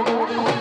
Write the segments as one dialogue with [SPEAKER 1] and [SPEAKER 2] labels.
[SPEAKER 1] Yep.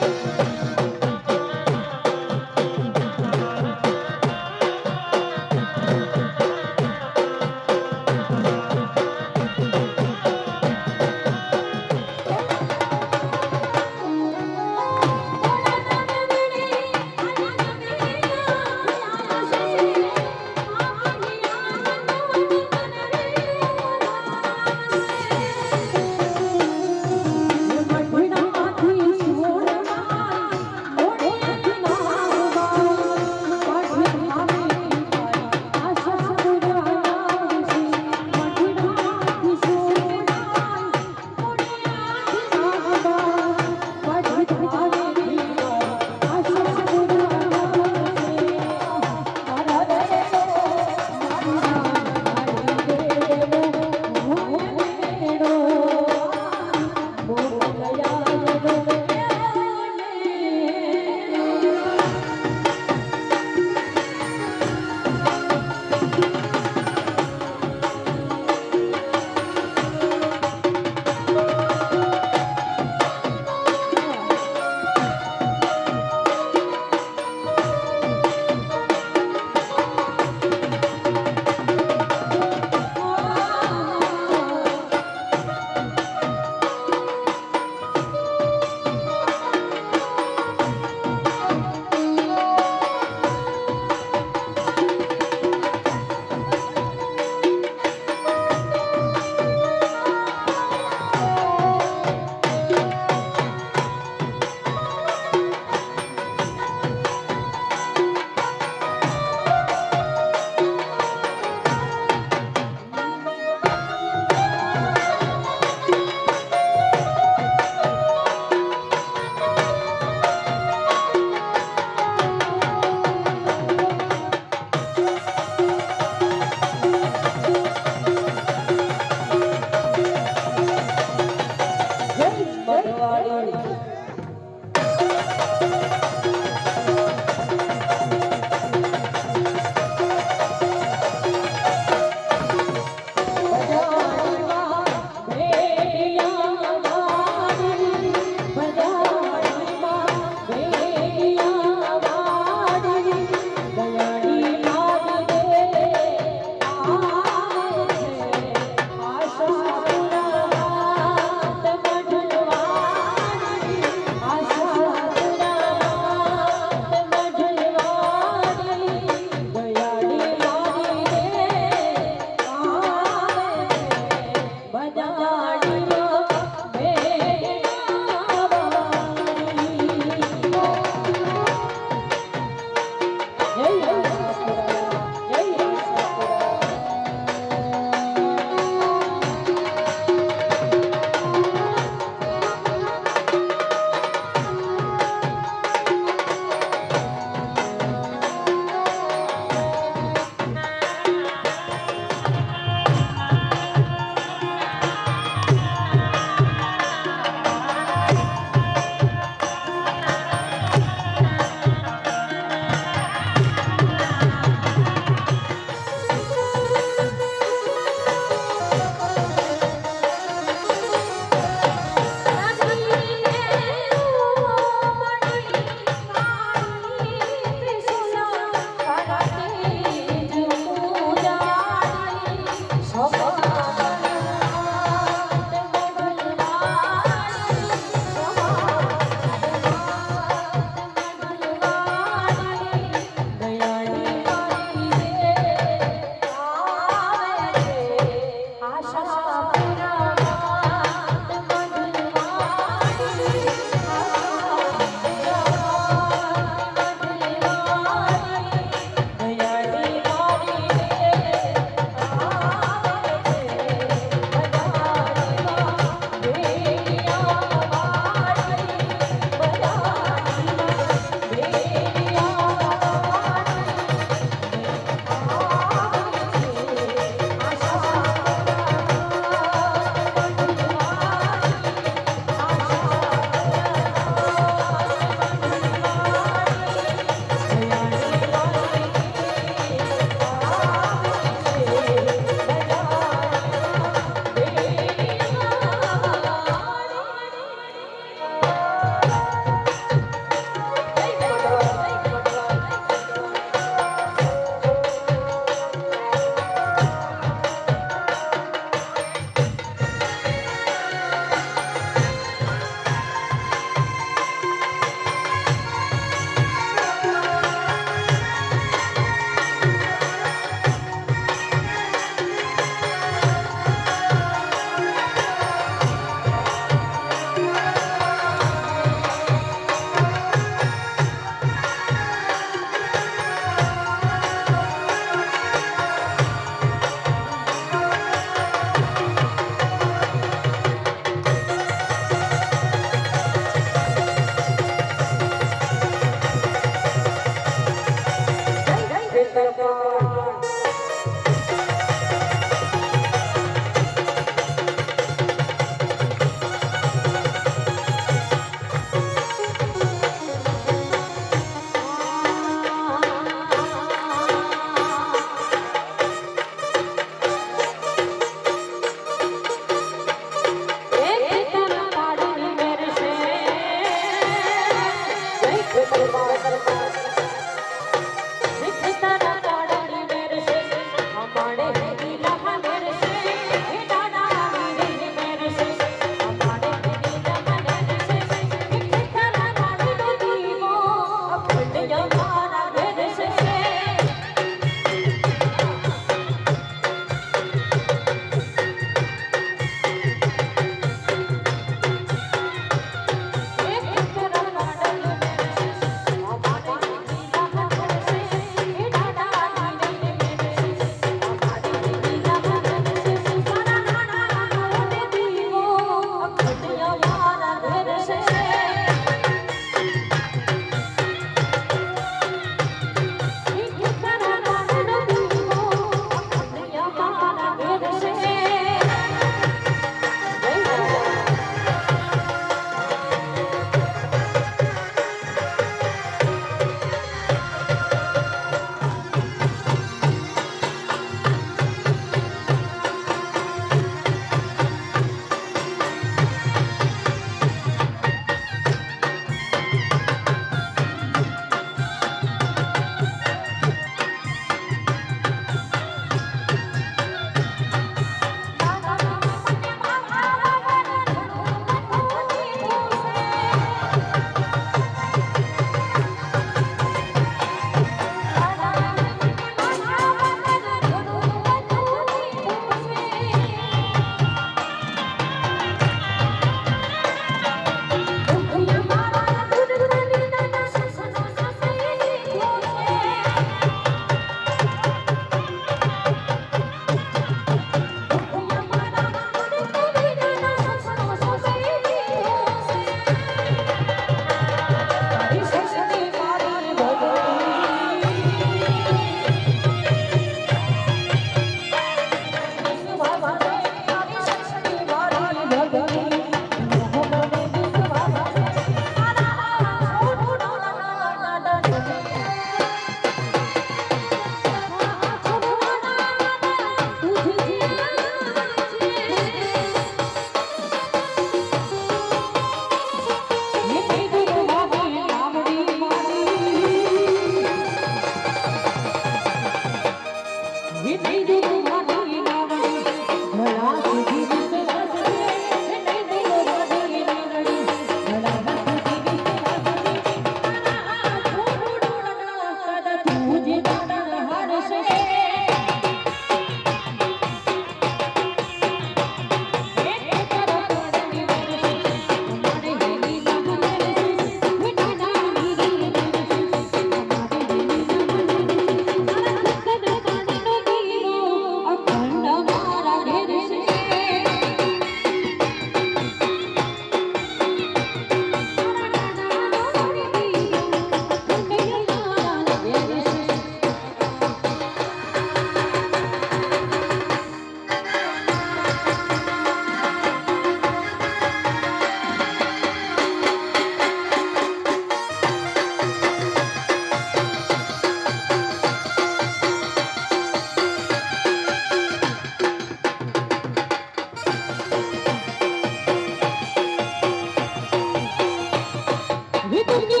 [SPEAKER 1] મારું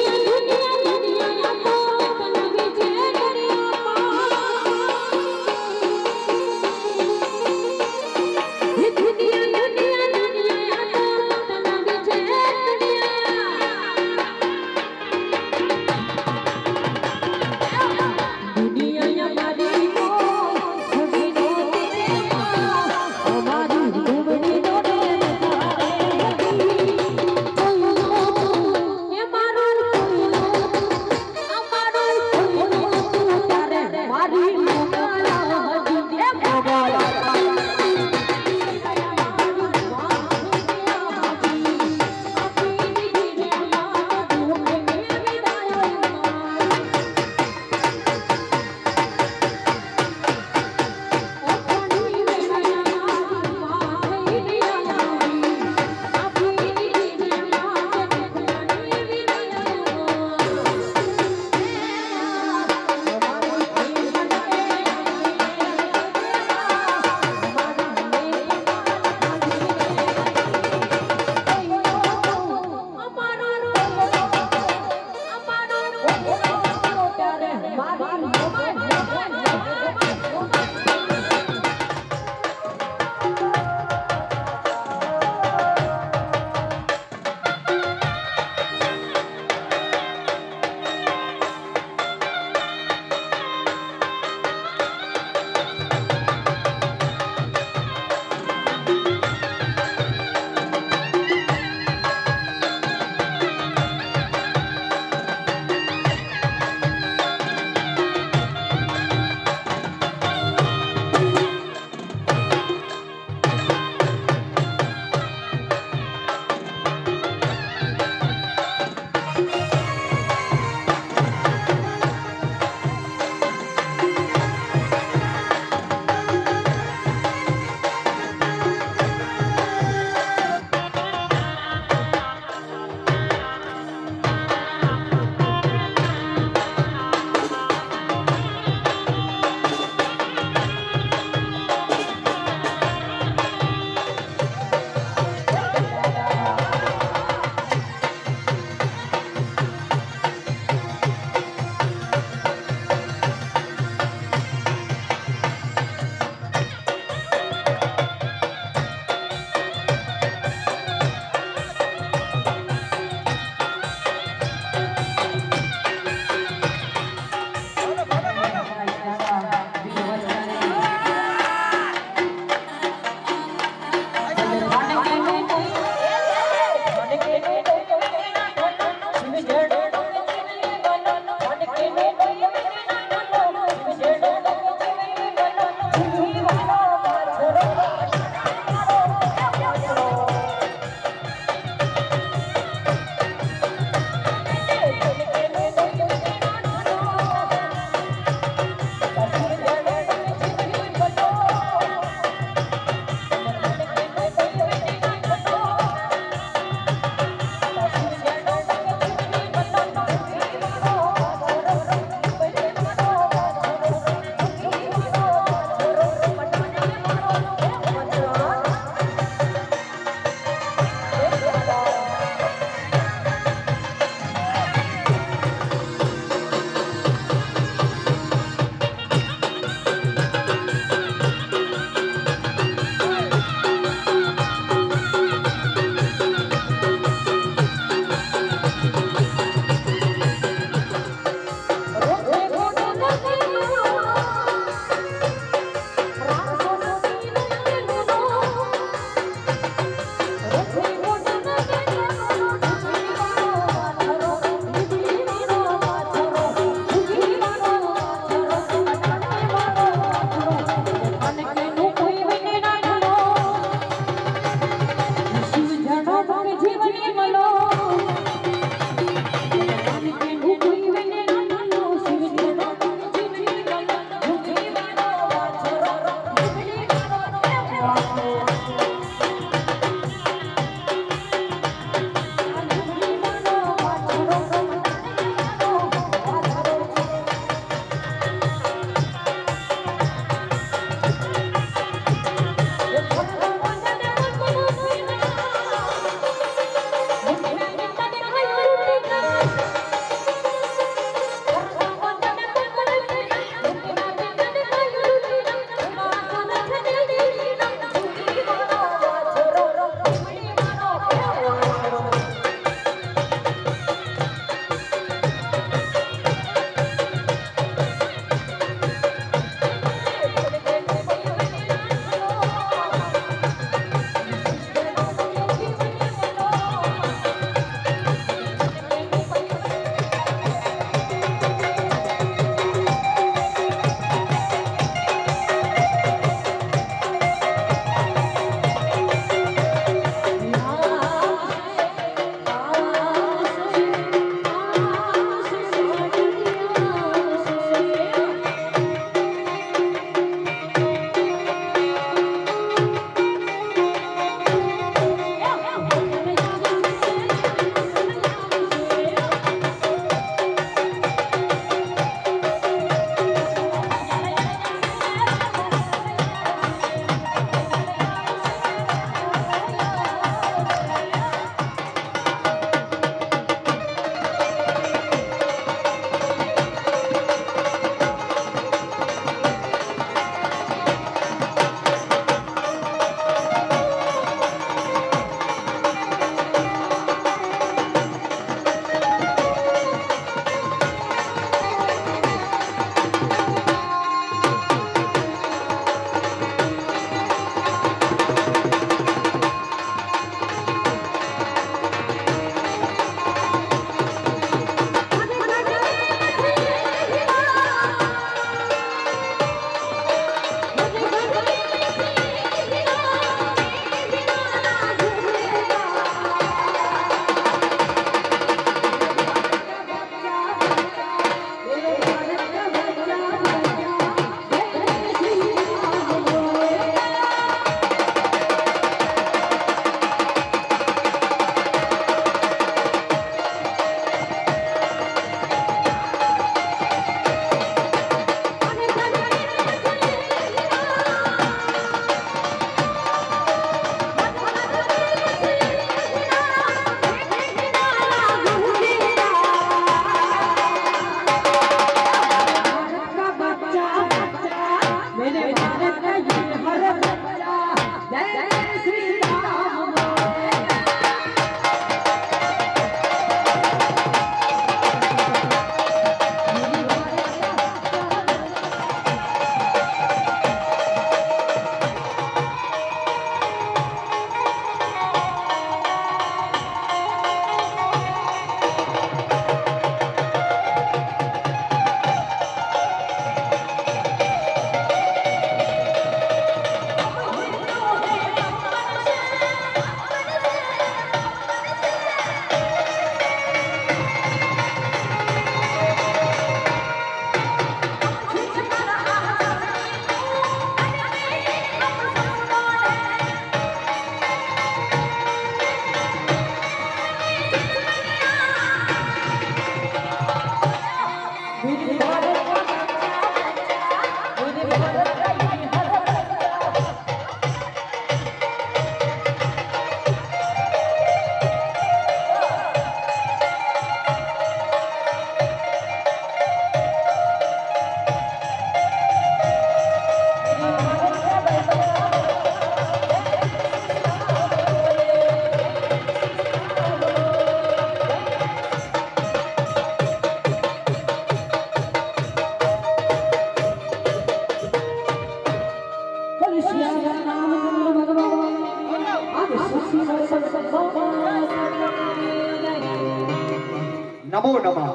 [SPEAKER 1] નમો નમઃ.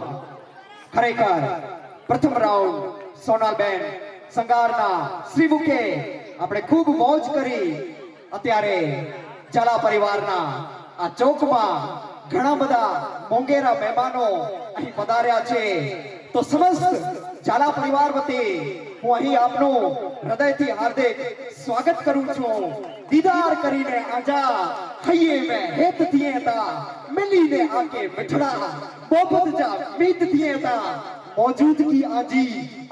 [SPEAKER 1] ખરેખર પ્રથમ રાઉન્ડ સોનાલબેન સંગારના શ્રી મુખે આપણે ખૂબ મોજ કરી. અત્યારે ઝાલા પરિવારના આ ચોકમાં ઘણા બધા મોંઘેરા મહેમાનો અહીં પધાર્યા છે. તો સમસ્ત ઝાલા પરિવાર વતી હું અહીં આપનું હૃદયથી હાર્દિક સ્વાગત કરું છું. દીદાર કરીને આજા હૈયે મેં હેત થિયે તા મિલીને આકે મિઠड़ा બોબત જા મીત થિયે તા मौजूदगी आजी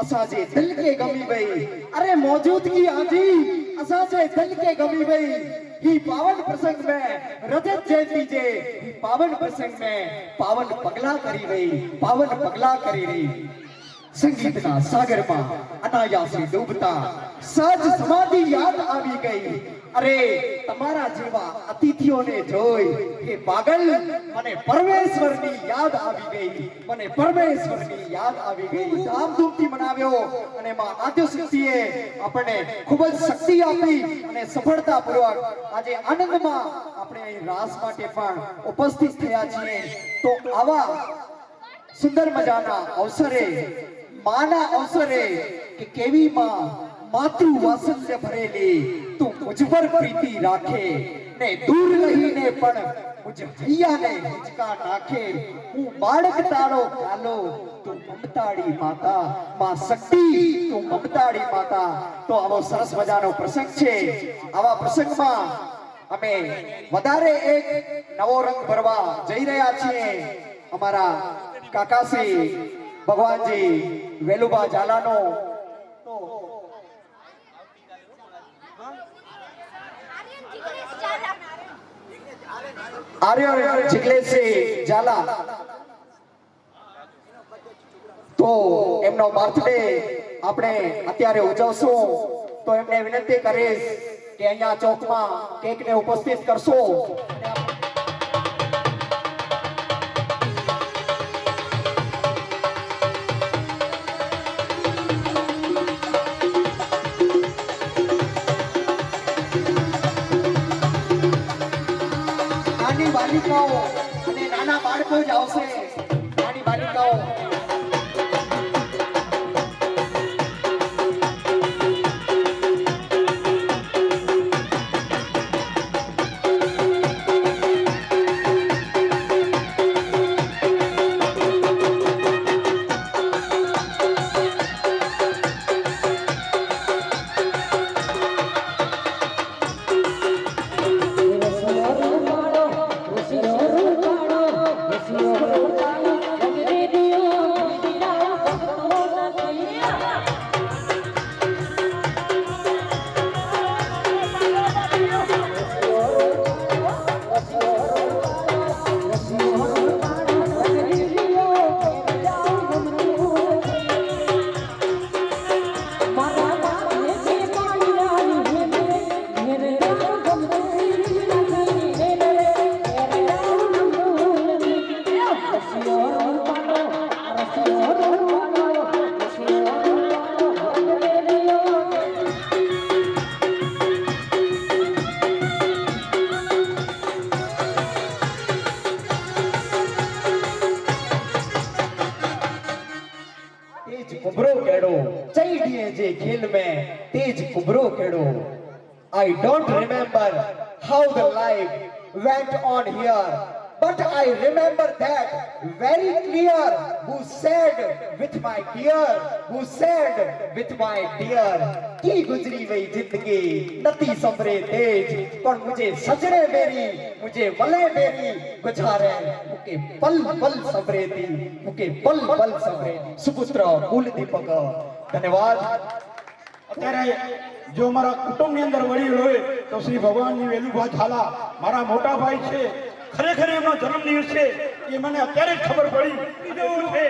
[SPEAKER 1] असाजे दिल के गमी वई. अरे मौजूदगी आजी असाजे दिल के गमी वई. ही पावन प्रसंग में रजत जयंती जे ही पावन प्रसंग में पावन पगला करी वई. पावन पगला करी रही. संगीतना सागर में अनायासे डूबता सज समाधि याद आवी गई. अरे તમારા જેવા અતિથિઓને જોઈ એ પાગલ મને પરમેશ્વરની યાદ આવી ગઈ. મને પરમેશ્વરની યાદ આવી ગઈ. ધામધૂમથી મનાવ્યો અને માં આદ્યશક્તિએ આપણને ખૂબ જ શક્તિ આપી અને સફળતાપૂર્વક આજે આનંદમાં આપણે અહીં રાસ માટે પણ ઉપસ્થિત થયા છીએ. તો આવા સુંદર મજાના અવસરે માના અવસરે કે કેવી માં માતૃ વાત્સલ્ય ભરેલી તું મુझ પર પ્રીતિ રાખે ને દૂર રહીને પણ મુझ હૈયાને હિંચકા નાખે. હું બાળક તારો કાલો તું મમતાળી માતા માં શક્તિ તું મમતાળી માતા. તો આવો સરસ મજાનો પ્રસંગ છે. આવા પ્રસંગમાં અમે વધારે એક નવો રંગ ભરવા જઈ રહ્યા છીએ. અમારા કાકાશ્રી ભગવાનજી વેલુબા ઝાલાનો આર્યન જિગ્નેશજી ઝાલા તો એમનો બર્થડે આપણે અત્યારે ઉજવશું. તો એમને વિનંતી કરીશ કે અહીંયા ચોકમાં કેકને ઉપસ્થિત કરશો. બાલિકાઓ અને નાના બાળકો જ આવશે. નાની બાલિકાઓ खेल में तेज उभरो केड़ो. I don't remember how the life went on here, but I remember that very clear. Who said with my dear, who said with my dear, की गुजरी वही जिंदगी नती संभरे तेज, पर मुझे सजने मेरी मुझे वले मेरी गुजारे मुके पल पल संभरे थी, मुके पल पल संभरे. सुपुत्र कुल दीपक. धन्यवाद.
[SPEAKER 2] અત્યારે જો મારા કુટુંબની અંદર વડીલ હોય તો શ્રી ભગવાનજી વેલુભા ઝાલા મારા મોટા ભાઈ છે. ખરેખર એમનો જન્મદિવસ છે એ મને અત્યારે જ ખબર પડી. છે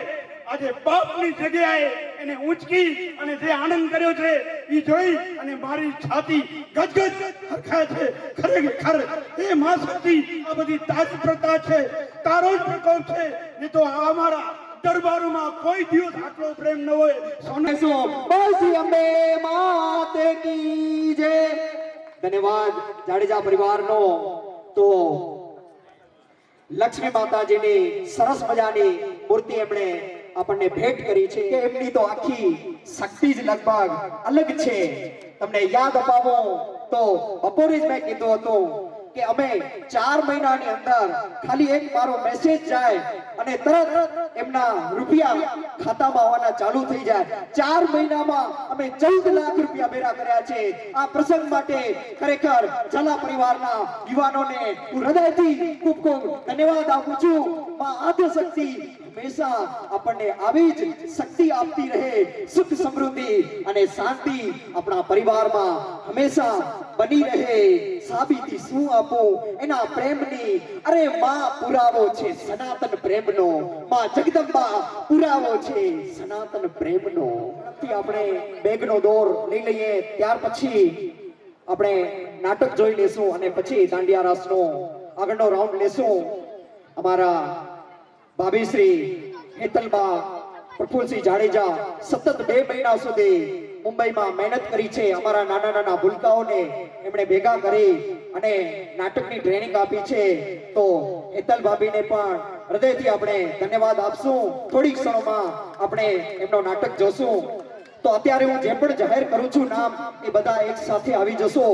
[SPEAKER 2] આજે બાપની જગ્યાએ એને ઊંચકી અને જે આનંદ કર્યો છે એ જોઈ અને મારી છાતી ગજગજ હરખાય છે. ખરેખર એ માં શક્તિ આ બધી તારી પ્રતા છે, તારો જ પ્રકોપ છે. ને તો અમારા દરબારોમાં કોઈ દિવસ આટલો પ્રેમ ન હોય.
[SPEAKER 1] સોનેસો બોલસી અંબે માત કી જય. ધન્યવાદ જાડેજા પરિવારનો. તો લક્ષ્મી માતાજીની સરસ મજાની મૂર્તિ એમણે આપણને ભેટ કરી છે કે એમની તો આખી શક્તિ જ લગભગ અલગ છે. તમને યાદ અપાવો તો બપોરે જ મેં કીધું હતું કે અમે 4 મહિનાની અંદર ખાલી એક મારો મેસેજ જાય અને તરત એમના રૂપિયા ખાતામાં આવવાના ચાલુ થઈ જાય. 4 મહિનામાં અમે 14 લાખ રૂપિયા ભેગા કર્યા છે. આ પ્રસંગ માટે ખરેખર ઝાલા પરિવારના યુવાનોને હું હૃદયથી ખૂબ ખૂબ ધન્યવાદ આપું છું. માં આદ્યશક્તિ હંમેશા આપણને આવી જ શક્તિ આપતી રહે. સુખ સમૃદ્ધિ અને શાંતિ આપણા પરિવારમાં હંમેશા બની રહે. સાબિતી શું આપું એના પ્રેમની? અરે માં પુરાવો છે સનાતન પ્રેમનો. માં જગદંબા પુરાવો છે સનાતન પ્રેમનો. આપણે બેગનો દોર લઈ લઈએ, ત્યાર પછી આપણે નાટક જોઈ લેશું અને પછી દાંડિયા રાસનો આગળનો રાઉન્ડ લેશું. અમારા ભાભી શ્રી હેતલબા પ્રફુલસિંહ જાડેજા સતત 2 મહિના સુધી મુંબઈમાં મહેનત કરી છે. અમારા નાના નાના ભૂલકાઓને એમણે ભેગા કરી અને નાટકની ટ્રેનિંગ આપી છે. તો હેતલ ભાભીને પણ હૃદયથી આપણે ધન્યવાદ આપશું. થોડીક ક્ષણોમાં આપણે એમનો નાટક જોશું. તો અત્યારે હું જે પણ જાહેર કરું છું નામ, એ બધા એક સાથે આવી જશો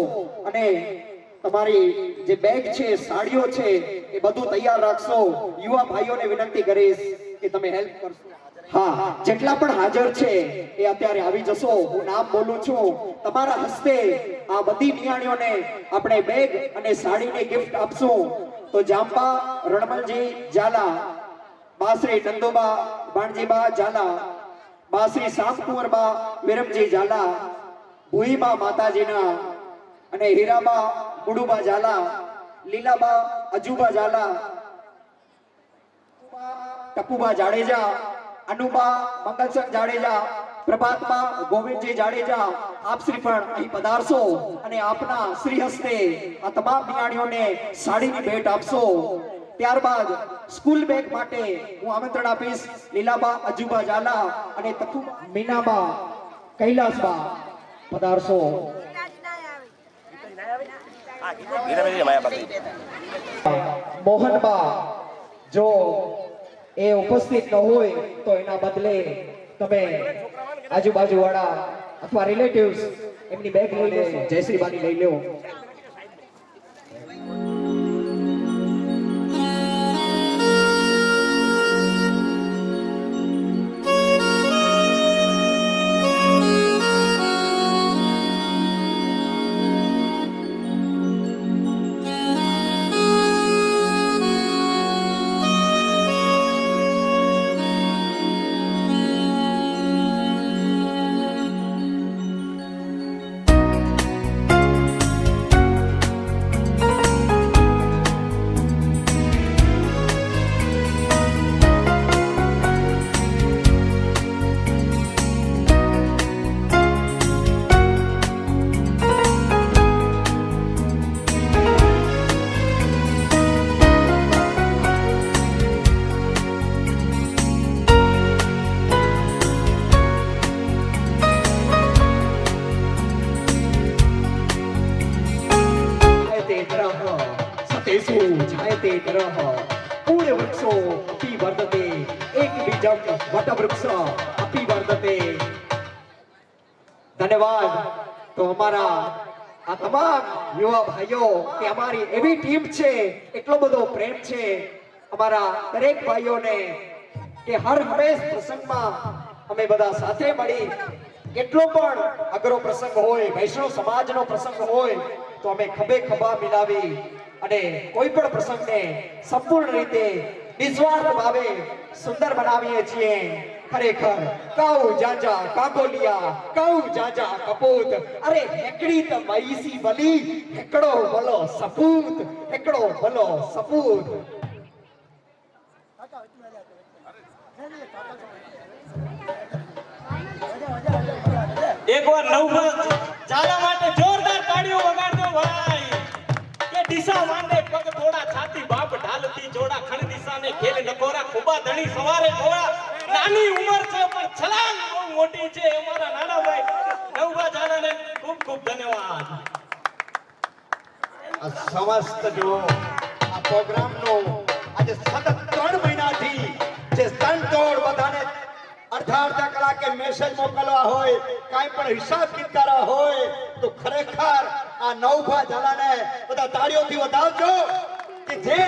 [SPEAKER 1] અને તમારી જે બેગ છે, સાડીઓ છે, એ બધું તૈયાર રાખશો. યુવા ભાઈઓને વિનંતી કરીશ કે તમે હેલ્પ કરશો. હા, જેટલા પણ હાજર છે એ અત્યારે આવી જશો. હું નામ બોલું છું, તમારા હસ્તે આ બધી નિયાણીઓને આપણે બેગ અને સાડીની ગિફ્ટ આપશું. તો જાંબા રણમલજી ઝાલા, બા શ્રી નંદુબા બાણજીબા ઝાલા, બા શ્રી શામકુંવરબા વિરમજી ઝાલા, ભૂઈબા માતાજીના અને હીરાબા ગુડુબા ઝાલા, લીલાબા અજુબા ઝાલા, ટપુબા જાડેજા, અનુબા મંગલસંગ જાડેજા, પ્રભાતબા ગોવિંદજી જાડેજા, આપ શ્રી પણ અહીં પધારશો અને આપના શ્રી હસ્તે આ તમામ નિયાણીઓને સાડીની ભેટ આપશો. ત્યારબાદ સ્કૂલ બેગ માટે હું આમંત્રણ આપીશ લીલાબા અજુબા ઝાલા અને તકુ મીનાબા કૈલાસબા પધારશો. મોહનબા જો એ ઉપસ્થિત ન હોય તો એના બદલે તમે આજુબાજુ વાળા અથવા રિલેટિવ્સ એમની બેગ લઈ લો, જયશ્રીબાની લઈ લો. ધન્યવાદ. તો અમારા આ તમામ યુવા ભાઈઓ કે અમારી એવી ટીમ છે, એટલો બધો પ્રેમ છે અમારા દરેક ભાઈઓને કે હર હંમેશ પ્રસંગમાં અમે બધા સાથે મળી, કેટલો પણ અઘરો પ્રસંગ હોય, વૈષ્ણવ સમાજનો પ્રસંગ હોય તો અમે ખભે ખભા મિલાવી અને કોઈ પણ પ્રસંગને સંપૂર્ણ રીતે નિસ્વાર્થ ભાવે સુંદર બનાવીએ છીએ. ખરેખર કઉ જાજા કાકોલિયા, કઉ જાજા કપૂત, અરે હેકડી તો મઈસી બલી, હેકડો બોલો સપૂત, હેકડો બોલો સપૂત.
[SPEAKER 3] એકવાર નવભર ઝાલા માટે જોરદાર તાળીઓ વગાડજો ભાઈ. કે દિશા માંડે પગ થોડા છાતી બાપ ઢાલતી જોડા, ખણ દિશાને ખેલ નકોરા, ખુબા ધણી સવારે ઘોડા. નાની ઉંમર છે પણ છલાંગ બહુ મોટી છે. અમારા નાના ભાઈ નવભા ઝાલાને ખૂબ ખૂબ ધન્યવાદ.
[SPEAKER 4] સમસ્ત જો આ પ્રોગ્રામનો આજે સતત 3 મહિનાથી જે સ્ટન્ટ
[SPEAKER 2] અડધા કલાકે મેસેજ મોકલવા હોય, કાંઈ પણ હિસાબ કિતાબ હોય તો ખરેખર આ નવભા ઝાલાને બધા તાળીઓથી વધાવજો કે જે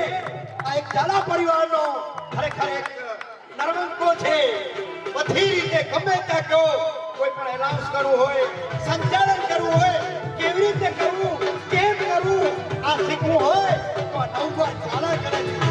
[SPEAKER 2] આ એક ઝાલા પરિવારનો ખરેખર એક નરવંકો છે. બધી રીતે ગમે ત્યાં કહો, કોઈ પણ એલાઉન્સ કરવું હોય, સંચાલન કરવું હોય, કેવી રીતે કરવું, કેમ કરવું, આ શીખવું હોય તો આ નવભા ઝાલા કરે છે.